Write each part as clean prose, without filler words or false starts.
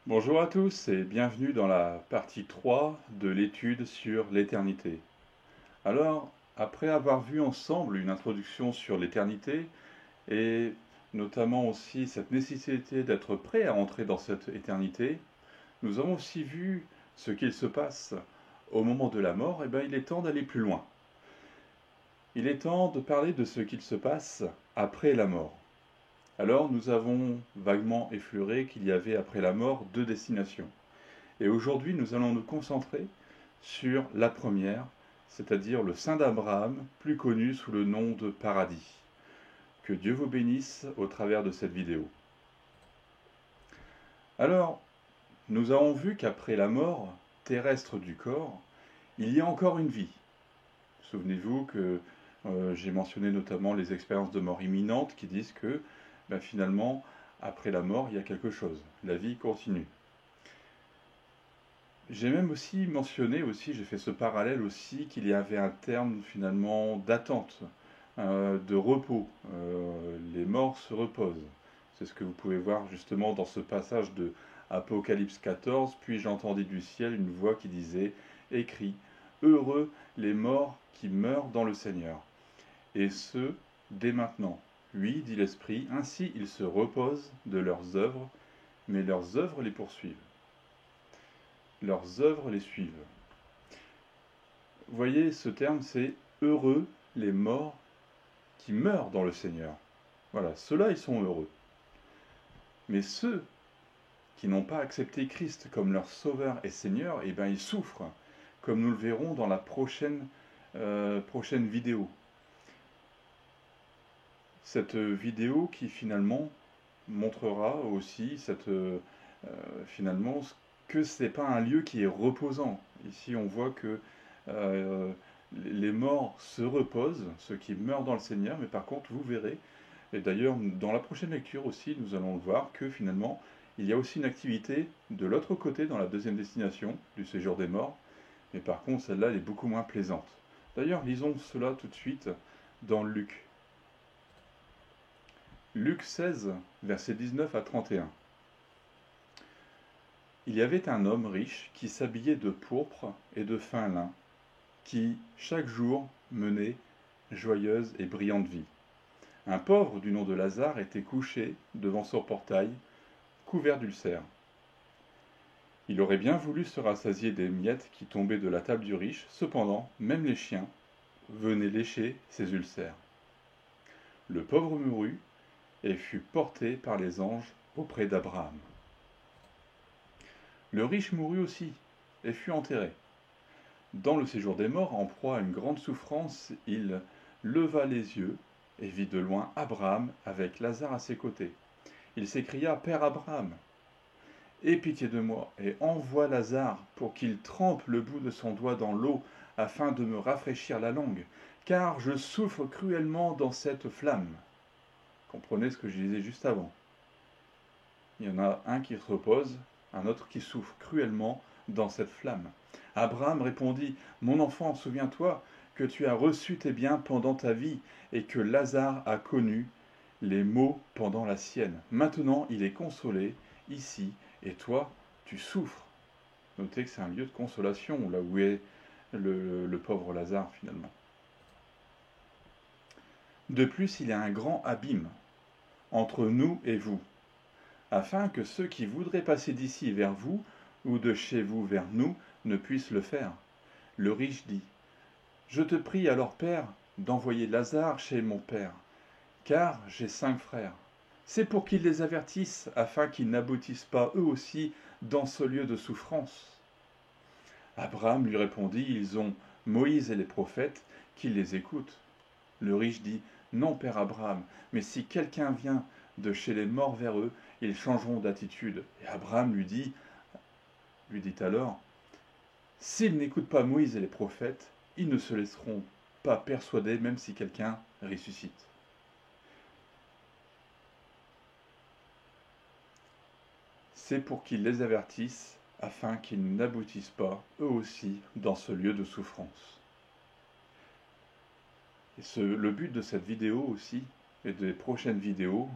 Bonjour à tous et bienvenue dans la partie 3 de l'étude sur l'éternité. Alors, après avoir vu ensemble une introduction sur l'éternité et notamment aussi cette nécessité d'être prêt à entrer dans cette éternité, nous avons aussi vu ce qu'il se passe au moment de la mort. Et bien, il est temps d'aller plus loin. Il est temps de parler de ce qu'il se passe après la mort. Alors, nous avons vaguement effleuré qu'il y avait après la mort deux destinations. Et aujourd'hui, nous allons nous concentrer sur la première, c'est-à-dire le Saint d'Abraham, plus connu sous le nom de paradis. Que Dieu vous bénisse au travers de cette vidéo. Alors, nous avons vu qu'après la mort terrestre du corps, il y a encore une vie. Souvenez-vous que j'ai mentionné notamment les expériences de mort imminente qui disent que finalement, après la mort, il y a quelque chose. La vie continue. J'ai même aussi mentionné j'ai fait ce parallèle aussi qu'il y avait un terme finalement d'attente, de repos. Les morts se reposent. C'est ce que vous pouvez voir justement dans ce passage de Apocalypse 14. Puis j'entendis du ciel une voix qui disait, écrit, heureux les morts qui meurent dans le Seigneur. Et ce, dès maintenant. Oui, dit l'Esprit, ainsi ils se reposent de leurs œuvres, mais leurs œuvres les poursuivent. Leurs œuvres les suivent. Vous voyez, ce terme, c'est heureux les morts qui meurent dans le Seigneur. Voilà, ceux-là, ils sont heureux. Mais ceux qui n'ont pas accepté Christ comme leur sauveur et Seigneur, eh bien, ils souffrent, comme nous le verrons dans la prochaine vidéo. Cette vidéo qui finalement montrera aussi finalement que ce n'est pas un lieu qui est reposant. Ici, on voit que euh, les morts se reposent, ceux qui meurent dans le Seigneur, mais par contre, vous verrez, et d'ailleurs, dans la prochaine lecture aussi, nous allons voir que finalement, il y a aussi une activité de l'autre côté, dans la deuxième destination du séjour des morts, mais par contre, celle-là, elle est beaucoup moins plaisante. D'ailleurs, lisons cela tout de suite dans Luc. Luc 16, versets 19 à 31. Il y avait un homme riche qui s'habillait de pourpre et de fin lin, qui, chaque jour, menait joyeuse et brillante vie. Un pauvre du nom de Lazare était couché devant son portail, couvert d'ulcères. Il aurait bien voulu se rassasier des miettes qui tombaient de la table du riche, cependant, même les chiens venaient lécher ses ulcères. Le pauvre mourut et fut porté par les anges auprès d'Abraham. Le riche mourut aussi et fut enterré. Dans le séjour des morts, en proie à une grande souffrance, il leva les yeux et vit de loin Abraham avec Lazare à ses côtés. Il s'écria, Père Abraham, aie pitié de moi et envoie Lazare pour qu'il trempe le bout de son doigt dans l'eau afin de me rafraîchir la langue, car je souffre cruellement dans cette flamme. Comprenez ce que je disais juste avant. Il y en a un qui se repose, un autre qui souffre cruellement dans cette flamme. Abraham répondit, Mon enfant, souviens-toi que tu as reçu tes biens pendant ta vie et que Lazare a connu les maux pendant la sienne. Maintenant, il est consolé ici et toi, tu souffres. Notez que c'est un lieu de consolation, là où est le pauvre Lazare finalement. De plus, il y a un grand abîme entre nous et vous, afin que ceux qui voudraient passer d'ici vers vous ou de chez vous vers nous ne puissent le faire. Le riche dit, Je te prie alors, Père, d'envoyer Lazare chez mon Père, car j'ai 5 frères. C'est pour qu'ils les avertissent, afin qu'ils n'aboutissent pas eux aussi dans ce lieu de souffrance. Abraham lui répondit, Ils ont Moïse et les prophètes, qu'ils les écoutent. Le riche dit, Non, Père Abraham, mais si quelqu'un vient de chez les morts vers eux, ils changeront d'attitude. Et Abraham lui dit alors, S'ils n'écoutent pas Moïse et les prophètes, ils ne se laisseront pas persuader même si quelqu'un ressuscite. C'est pour qu'ils les avertissent, afin qu'ils n'aboutissent pas, eux aussi, dans ce lieu de souffrance. Et le but de cette vidéo aussi, et des prochaines vidéos,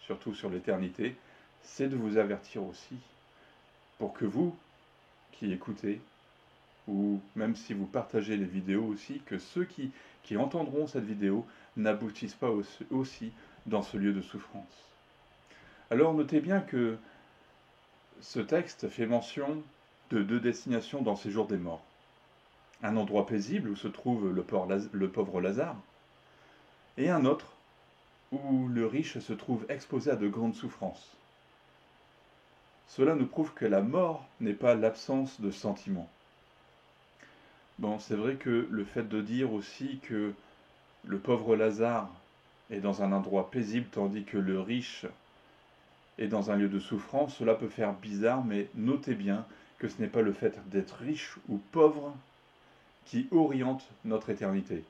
surtout sur l'éternité, c'est de vous avertir aussi pour que vous, qui écoutez, ou même si vous partagez les vidéos aussi, que ceux qui entendront cette vidéo n'aboutissent pas aussi dans ce lieu de souffrance. Alors notez bien que ce texte fait mention de deux destinations dans le séjour des morts. Un endroit paisible où se trouve le pauvre Lazare, et un autre où le riche se trouve exposé à de grandes souffrances. Cela nous prouve que la mort n'est pas l'absence de sentiments. Bon, c'est vrai que le fait de dire aussi que le pauvre Lazare est dans un endroit paisible tandis que le riche est dans un lieu de souffrance, cela peut faire bizarre, mais notez bien que ce n'est pas le fait d'être riche ou pauvre qui oriente notre éternité.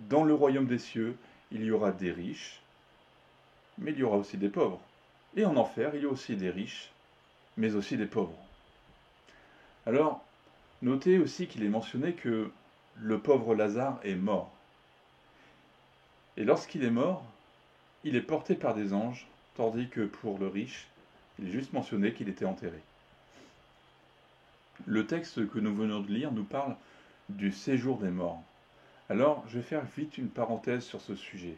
Dans le royaume des cieux, il y aura des riches, mais il y aura aussi des pauvres. Et en enfer, il y a aussi des riches, mais aussi des pauvres. Alors, notez aussi qu'il est mentionné que le pauvre Lazare est mort. Et lorsqu'il est mort, il est porté par des anges, tandis que pour le riche, il est juste mentionné qu'il était enterré. Le texte que nous venons de lire nous parle du séjour des morts. Alors, je vais faire vite une parenthèse sur ce sujet.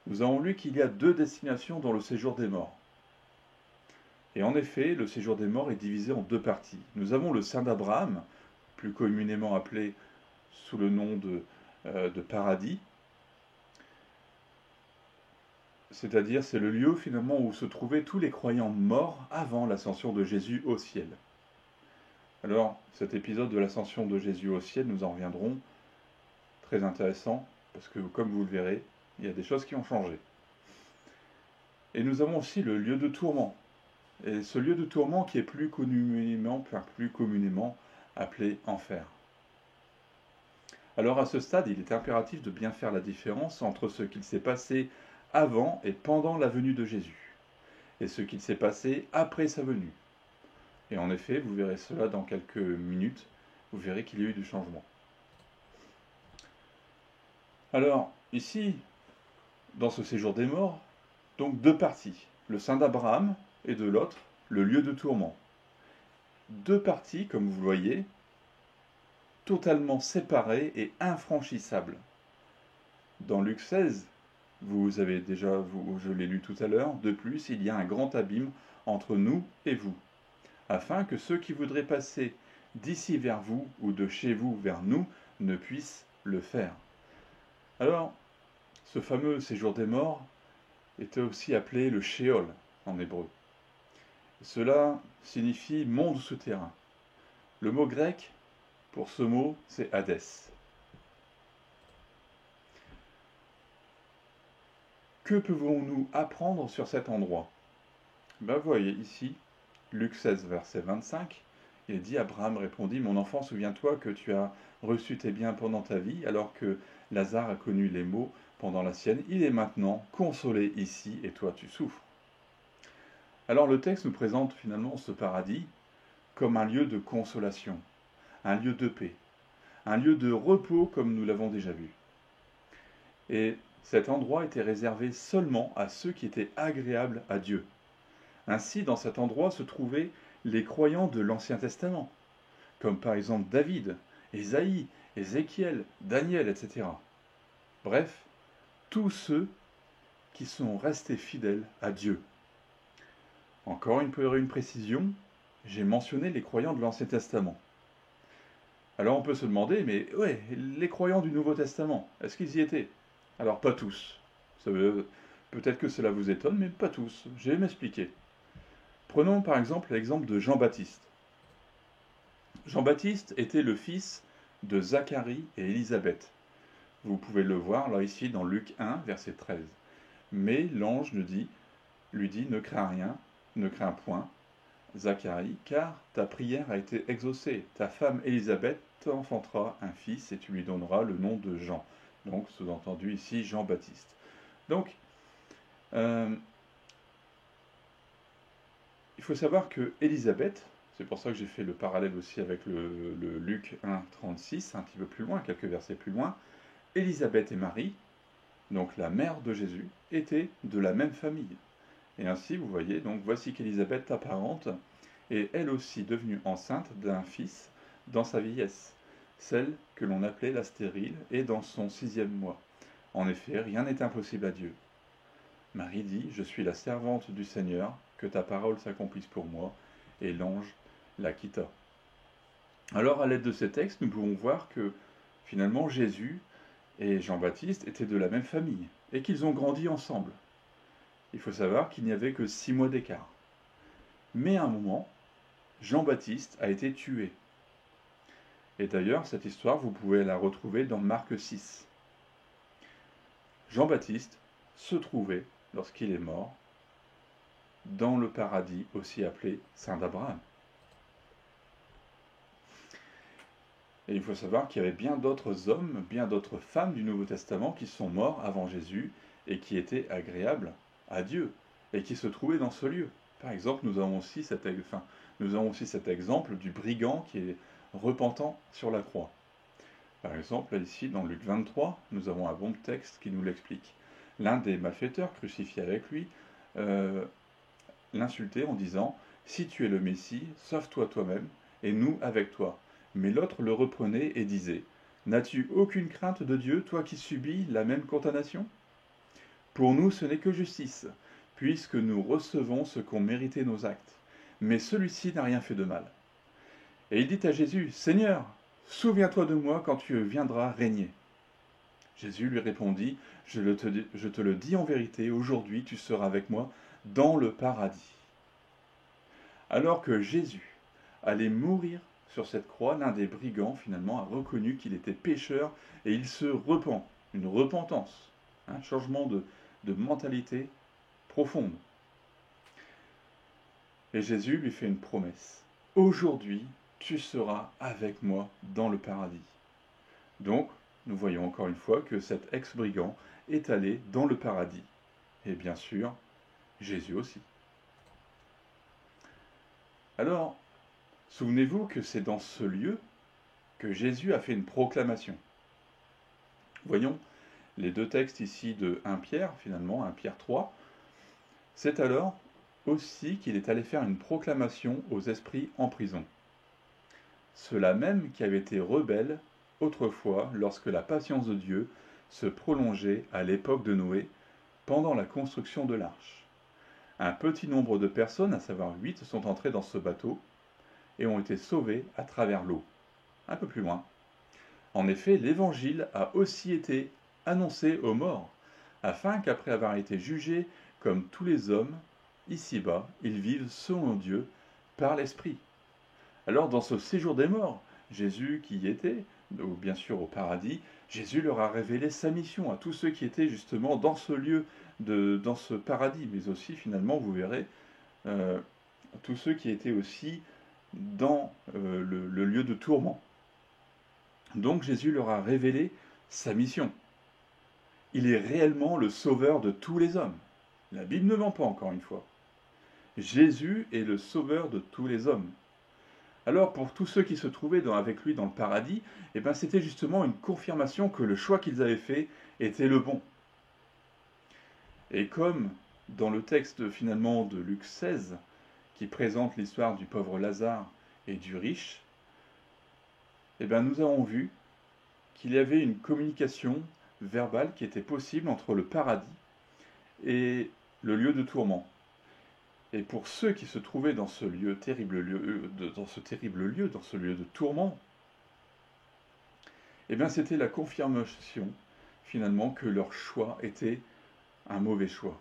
Nous avons lu qu'il y a deux destinations dans le séjour des morts. Et en effet, le séjour des morts est divisé en deux parties. Nous avons le sein d'Abraham, plus communément appelé sous le nom de paradis, c'est-à-dire c'est le lieu finalement où se trouvaient tous les croyants morts avant l'ascension de Jésus au ciel. Alors, cet épisode de l'ascension de Jésus au ciel, nous en reviendrons, très intéressant, parce que comme vous le verrez, il y a des choses qui ont changé. Et nous avons aussi le lieu de tourment. Et ce lieu de tourment qui est plus communément appelé enfer. Alors à ce stade, il est impératif de bien faire la différence entre ce qu'il s'est passé avant et pendant la venue de Jésus, et ce qu'il s'est passé après sa venue. Et en effet, vous verrez cela dans quelques minutes, vous verrez qu'il y a eu du changement. Alors, ici, dans ce séjour des morts, donc deux parties, le sein d'Abraham et de l'autre, le lieu de tourment. Deux parties, comme vous le voyez, totalement séparées et infranchissables. Dans Luc 16, vous avez déjà, je l'ai lu tout à l'heure, de plus, il y a un grand abîme entre nous et vous, afin que ceux qui voudraient passer d'ici vers vous ou de chez vous vers nous ne puissent le faire. Alors, ce fameux séjour des morts était aussi appelé le Sheol en hébreu. Cela signifie monde souterrain. Le mot grec pour ce mot, c'est Hadès. Que pouvons-nous apprendre sur cet endroit? Vous voyez ici, Luc 16, verset 25, il dit, Abraham répondit, mon enfant, souviens-toi que tu as reçu tes biens pendant ta vie, alors que Lazare a connu les maux pendant la sienne. Il est maintenant consolé ici, et toi tu souffres. Alors le texte nous présente finalement ce paradis comme un lieu de consolation, un lieu de paix, un lieu de repos comme nous l'avons déjà vu. Et cet endroit était réservé seulement à ceux qui étaient agréables à Dieu. Ainsi, dans cet endroit se trouvaient les croyants de l'Ancien Testament, comme par exemple David, Ésaïe, Ézéchiel, Daniel, etc. Bref, tous ceux qui sont restés fidèles à Dieu. Encore une précision, j'ai mentionné les croyants de l'Ancien Testament. Alors on peut se demander, mais ouais, les croyants du Nouveau Testament, est-ce qu'ils y étaient? Alors pas tous. Peut-être que cela vous étonne, mais pas tous. Je vais m'expliquer. Prenons par exemple l'exemple de Jean-Baptiste. Jean-Baptiste était le fils de Zacharie et Élisabeth. Vous pouvez le voir là ici dans Luc 1, verset 13. Mais l'ange lui dit, ne crains rien, ne crains point, Zacharie, car ta prière a été exaucée. Ta femme Élisabeth t'enfantera un fils et tu lui donneras le nom de Jean. Donc, sous-entendu ici, Jean-Baptiste. Donc, il faut savoir que Élisabeth, c'est pour ça que j'ai fait le parallèle aussi avec le Luc 1, 36, un petit peu plus loin, quelques versets plus loin, Élisabeth et Marie, donc la mère de Jésus, étaient de la même famille. Et ainsi, vous voyez, donc voici qu'Élisabeth t'apparente, est elle aussi devenue enceinte d'un fils dans sa vieillesse, celle que l'on appelait la stérile, est dans son 6e mois. En effet, rien n'est impossible à Dieu. Marie dit, je suis la servante du Seigneur, que ta parole s'accomplisse pour moi, et l'ange la quitta. Alors, à l'aide de ces textes, nous pouvons voir que, finalement, Jésus et Jean-Baptiste étaient de la même famille, et qu'ils ont grandi ensemble. Il faut savoir qu'il n'y avait que 6 mois d'écart. Mais à un moment, Jean-Baptiste a été tué. Et d'ailleurs, cette histoire, vous pouvez la retrouver dans Marc 6. Jean-Baptiste se trouvait, lorsqu'il est mort, dans le paradis, aussi appelé Saint d'Abraham. Et il faut savoir qu'il y avait bien d'autres hommes, bien d'autres femmes du Nouveau Testament qui sont morts avant Jésus et qui étaient agréables à Dieu et qui se trouvaient dans ce lieu. Par exemple, nous avons aussi cet exemple du brigand qui est repentant sur la croix. Par exemple, ici, dans Luc 23, nous avons un bon texte qui nous l'explique. L'un des malfaiteurs crucifiés avec lui l'insultait en disant « Si tu es le Messie, sauve-toi toi-même, et nous avec toi. » Mais l'autre le reprenait et disait « N'as-tu aucune crainte de Dieu, toi qui subis la même condamnation ? Pour nous, ce n'est que justice, puisque nous recevons ce qu'ont mérité nos actes. Mais celui-ci n'a rien fait de mal. » Et il dit à Jésus « Seigneur, souviens-toi de moi quand tu viendras régner. » Jésus lui répondit « Je te le dis en vérité, aujourd'hui tu seras avec moi dans le paradis. » Alors que Jésus allait mourir sur cette croix, l'un des brigands finalement a reconnu qu'il était pécheur et il se repent, une repentance, un changement de mentalité profonde. Et Jésus lui fait une promesse. Aujourd'hui, tu seras avec moi dans le paradis. Donc, nous voyons encore une fois que cet ex-brigand est allé dans le paradis. Et bien sûr, Jésus aussi. Alors, souvenez-vous que c'est dans ce lieu que Jésus a fait une proclamation. Voyons les deux textes ici de 1 Pierre, finalement, 1 Pierre 3. C'est alors aussi qu'il est allé faire une proclamation aux esprits en prison. Ceux-là même qui avaient été rebelles autrefois lorsque la patience de Dieu se prolongeait à l'époque de Noé, pendant la construction de l'arche. Un petit nombre de personnes, à savoir 8, sont entrées dans ce bateau et ont été sauvées à travers l'eau. Un peu plus loin. En effet, l'évangile a aussi été annoncé aux morts, afin qu'après avoir été jugés comme tous les hommes, ici-bas, ils vivent selon Dieu par l'Esprit. Alors, dans ce séjour des morts, Jésus qui y était, ou bien sûr au paradis, Jésus leur a révélé sa mission à tous ceux qui étaient justement dans ce lieu, dans ce paradis, mais aussi finalement, vous verrez, tous ceux qui étaient aussi dans le lieu de tourment. Donc Jésus leur a révélé sa mission. Il est réellement le sauveur de tous les hommes. La Bible ne ment pas encore une fois. Jésus est le sauveur de tous les hommes. Alors pour tous ceux qui se trouvaient avec lui dans le paradis, c'était justement une confirmation que le choix qu'ils avaient fait était le bon. Et comme dans le texte finalement de Luc 16, qui présente l'histoire du pauvre Lazare et du riche, nous avons vu qu'il y avait une communication verbale qui était possible entre le paradis et le lieu de tourment. Et pour ceux qui se trouvaient dans ce terrible lieu de tourment, c'était la confirmation finalement que leur choix était un mauvais choix.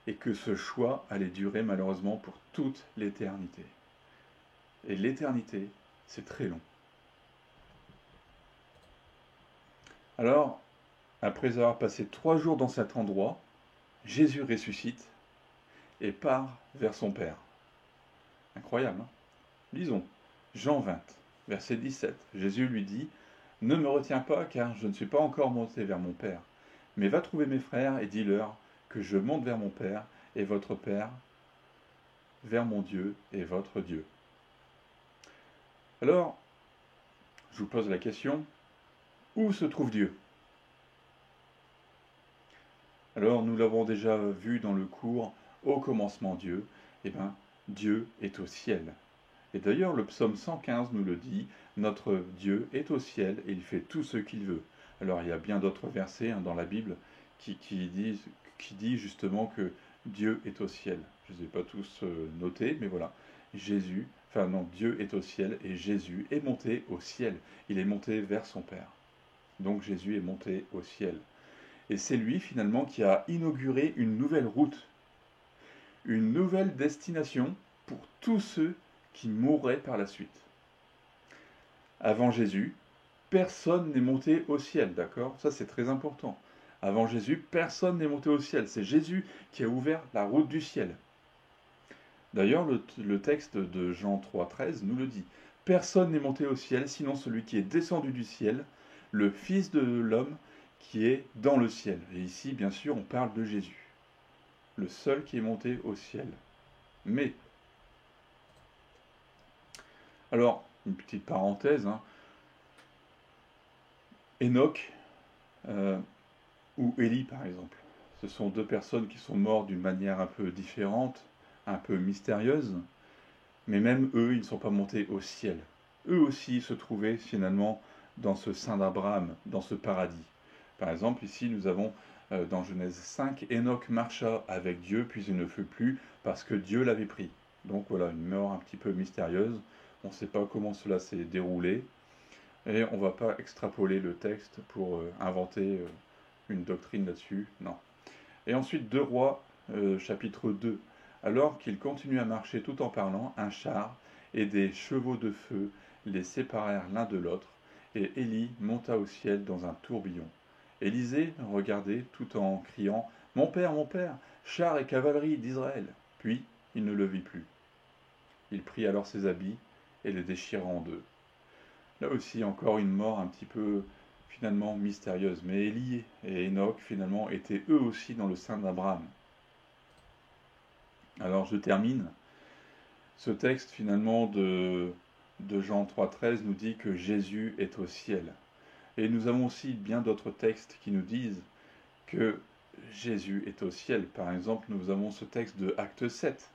Et que ce choix allait durer malheureusement pour toute l'éternité. Et l'éternité, c'est très long. Alors, après avoir passé 3 jours dans cet endroit, Jésus ressuscite et part vers son Père. Incroyable, hein ? Lisons, Jean 20, verset 17. Jésus lui dit « Ne me retiens pas, car je ne suis pas encore monté vers mon Père, mais va trouver mes frères et dis-leur que je monte vers mon Père et votre Père, vers mon Dieu et votre Dieu. » Alors, je vous pose la question, où se trouve Dieu ? Alors, nous l'avons déjà vu dans le cours au commencement Dieu, eh bien, Dieu est au ciel. Et d'ailleurs, le psaume 115 nous le dit, notre Dieu est au ciel et il fait tout ce qu'il veut. Alors, il y a bien d'autres versets dans la Bible qui disent justement que Dieu est au ciel. Je ne les ai pas tous notés, mais voilà. Dieu est au ciel et Jésus est monté au ciel. Il est monté vers son Père. Donc Jésus est monté au ciel. Et c'est lui finalement qui a inauguré une nouvelle route, une nouvelle destination pour tous ceux qui mourraient par la suite. Avant Jésus, personne n'est monté au ciel, d'accord? Ça c'est très important. Avant Jésus, personne n'est monté au ciel. C'est Jésus qui a ouvert la route du ciel. D'ailleurs, le texte de Jean 3,13 nous le dit. Personne n'est monté au ciel, sinon celui qui est descendu du ciel, le Fils de l'homme qui est dans le ciel. Et ici, bien sûr, on parle de Jésus, le seul qui est monté au ciel. Mais, alors, une petite parenthèse, Enoch ou Élie, par exemple, ce sont deux personnes qui sont mortes d'une manière un peu différente, un peu mystérieuse, mais même eux, ils ne sont pas montés au ciel. Eux aussi se trouvaient finalement dans ce sein d'Abraham, dans ce paradis. Par exemple, ici, nous avons dans Genèse 5, Enoch marcha avec Dieu, puis il ne fut plus parce que Dieu l'avait pris. Donc voilà, une mort un petit peu mystérieuse. On ne sait pas comment cela s'est déroulé. Et on ne va pas extrapoler le texte pour inventer une doctrine là-dessus. Non. Et ensuite, 2 Rois, chapitre 2. Alors qu'ils continuaient à marcher tout en parlant, un char et des chevaux de feu les séparèrent l'un de l'autre, et Élie monta au ciel dans un tourbillon. Élisée regardait tout en criant « mon père, char et cavalerie d'Israël !» Puis il ne le vit plus. Il prit alors ses habits et les déchira en deux. Là aussi, encore une mort un petit peu finalement mystérieuse. Mais Élie et Enoch, finalement, étaient eux aussi dans le sein d'Abraham. Alors je termine. Ce texte finalement de Jean 3,13 nous dit que Jésus est au ciel. Et nous avons aussi bien d'autres textes qui nous disent que Jésus est au ciel. Par exemple, nous avons ce texte de Acte 7,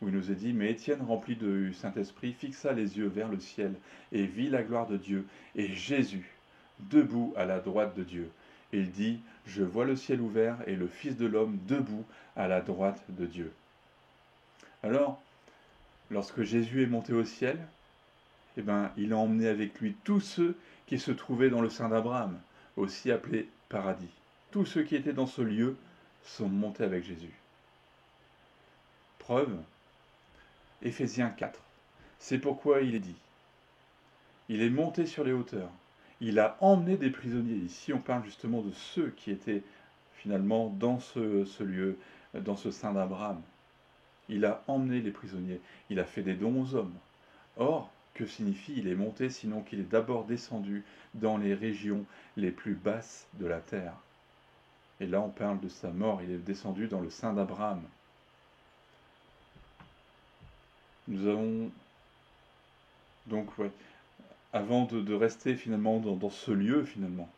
où il nous est dit « Mais Étienne, rempli du Saint-Esprit, fixa les yeux vers le ciel et vit la gloire de Dieu, et Jésus, debout à la droite de Dieu. Et il dit « Je vois le ciel ouvert et le Fils de l'homme debout à la droite de Dieu. » Alors, lorsque Jésus est monté au ciel, eh ben, il a emmené avec lui tous ceux qui se trouvaient dans le sein d'Abraham, aussi appelé paradis. Tous ceux qui étaient dans ce lieu sont montés avec Jésus. Preuve, Éphésiens 4. C'est pourquoi il est dit. Il est monté sur les hauteurs. Il a emmené des prisonniers. Ici, on parle justement de ceux qui étaient finalement dans ce lieu, dans ce sein d'Abraham. Il a emmené les prisonniers. Il a fait des dons aux hommes. Or, que signifie il est monté sinon qu'il est d'abord descendu dans les régions les plus basses de la terre? Et là, on parle de sa mort. Il est descendu dans le sein d'Abraham. Nous avons donc, avant de rester finalement dans ce lieu, finalement,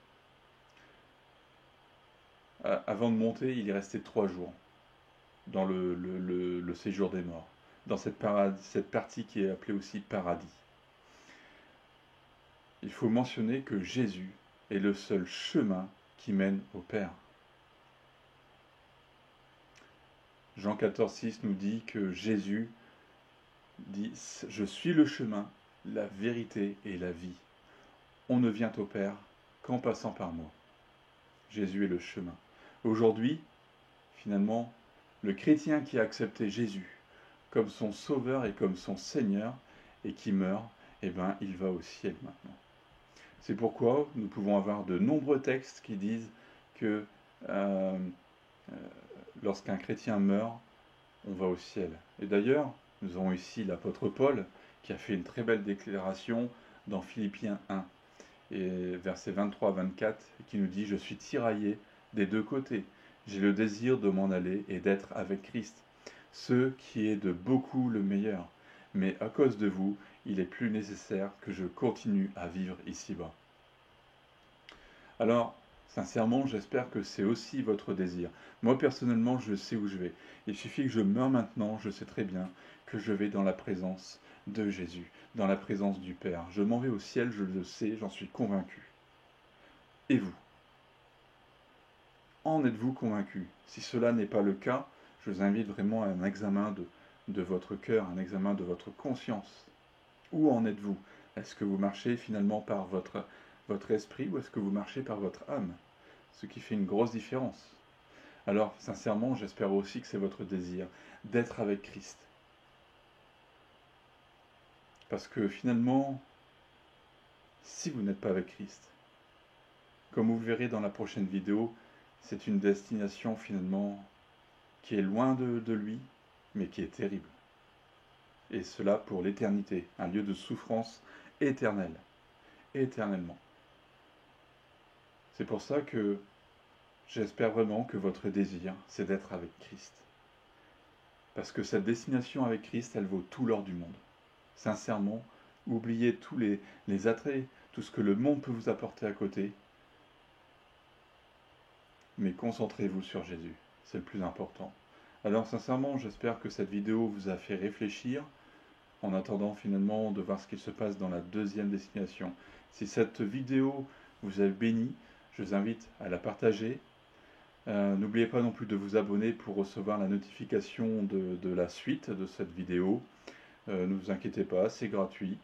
avant de monter, il est resté 3 jours dans le séjour des morts, dans cette partie qui est appelée aussi paradis. Il faut mentionner que Jésus est le seul chemin qui mène au Père. Jean 14,6 nous dit que Jésus dit « Je suis le chemin, la vérité et la vie. On ne vient au Père qu'en passant par moi. » Jésus est le chemin. Aujourd'hui, finalement, le chrétien qui a accepté Jésus comme son sauveur et comme son Seigneur et qui meurt, eh bien, il va au ciel maintenant. C'est pourquoi nous pouvons avoir de nombreux textes qui disent que lorsqu'un chrétien meurt, on va au ciel. Et d'ailleurs, nous avons ici l'apôtre Paul qui a fait une très belle déclaration dans Philippiens 1, et versets 23-24, qui nous dit « Je suis tiraillé des deux côtés. J'ai le désir de m'en aller et d'être avec Christ, ce qui est de beaucoup le meilleur. Mais à cause de vous, il est plus nécessaire que je continue à vivre ici-bas. » Alors, Sincèrement, j'espère que c'est aussi votre désir. Moi, personnellement, je sais où je vais. Il suffit que je meure maintenant, je sais très bien que je vais dans la présence de Jésus, dans la présence du Père. Je m'en vais au ciel, je le sais, j'en suis convaincu. Et vous? En êtes-vous convaincu? Si cela n'est pas le cas, je vous invite vraiment à un examen de votre cœur, un examen de votre conscience. Où en êtes-vous? Est-ce que vous marchez finalement par votre esprit ou est-ce que vous marchez par votre âme? Ce qui fait une grosse différence. Alors, sincèrement, j'espère aussi que c'est votre désir d'être avec Christ. Parce que finalement, si vous n'êtes pas avec Christ, comme vous verrez dans la prochaine vidéo, c'est une destination finalement qui est loin de lui, mais qui est terrible. Et cela pour l'éternité, un lieu de souffrance éternelle, éternellement. C'est pour ça que j'espère vraiment que votre désir, c'est d'être avec Christ. Parce que cette destination avec Christ, elle vaut tout l'or du monde. Sincèrement, oubliez tous les attraits, tout ce que le monde peut vous apporter à côté, mais concentrez-vous sur Jésus, c'est le plus important. Alors sincèrement, j'espère que cette vidéo vous a fait réfléchir, en attendant finalement de voir ce qu'il se passe dans la deuxième destination. Si cette vidéo vous a béni, je vous invite à la partager. N'oubliez pas non plus de vous abonner pour recevoir la notification de la suite de cette vidéo. Ne vous inquiétez pas, c'est gratuit.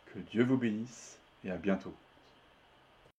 Que Dieu vous bénisse et à bientôt.